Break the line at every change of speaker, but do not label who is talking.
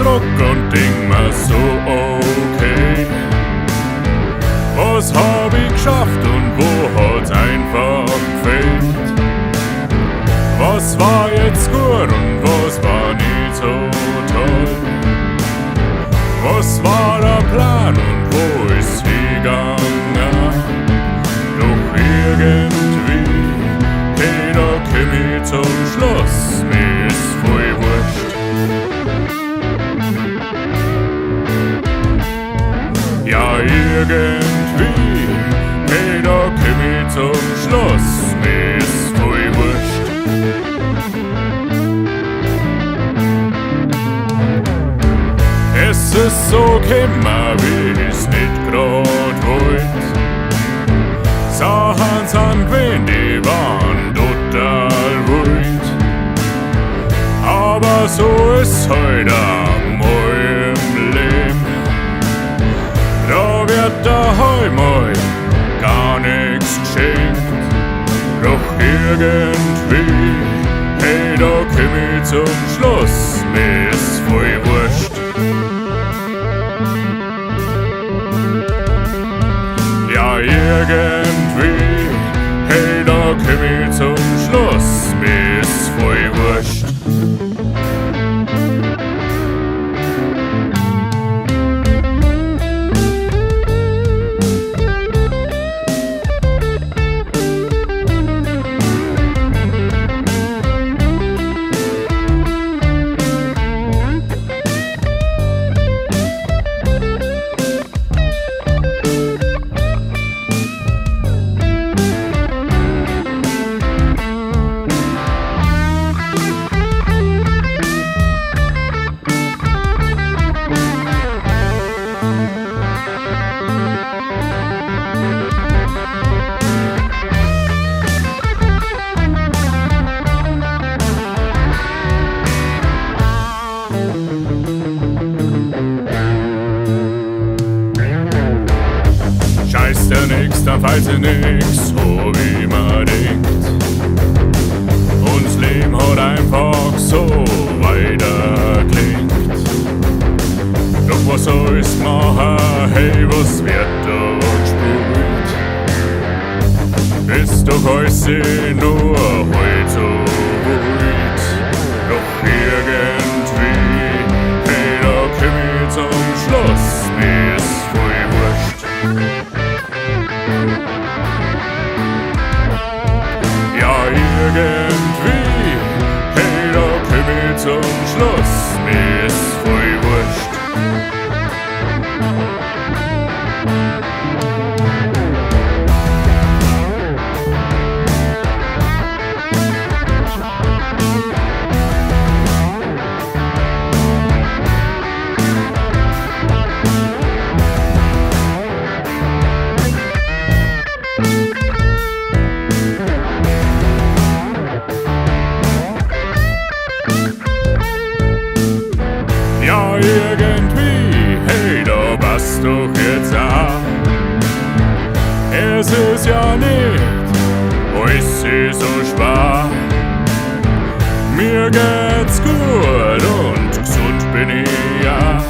zruck und denk mir so, okay. Was hab ich geschafft und wo hat's einfach gefehlt? Was war jetzt gut und was war nicht so toll? Was war der Plan und wo ist hingegangen? Doch irgendwie, hey, da komm ich zum Schluss, mir ist voll wurscht. Ja, irgendwie, hey, da komm ich zum Schluss, mir ist voll wurscht. Es ist so kemma, wie ich's nicht grod woid. Sachan sind gwen, die waren dodal woid. Aber so ist heute einmal im Leben. Da wird daheim mal gar nichts geschenkt. Doch irgendwie, hey, da komm ich zum Schluss, mir ist voll wurscht. Ja, irgendwie, hey, da komm ich zum Schluss, mir ist voll wurscht. Scheiß der nix, dann weiß ich nix, so wie man denkt. Uns Leben hat einfach so weiterklingt. Doch was soll's machen, hey, was wird da gespielt? Ist doch alles nur heut so woid. Doch irgendwie, hey, da komm ich zum Schluss, mir ist voll wurscht. Ja, irgendwie, hey, da komm ich zum Schluss, mir ist voll wurscht. Ja, irgendwie, hey, da passt doch jetzt an. Es ist ja nicht, alles so schwer. Mir geht's gut und gesund bin ich ja.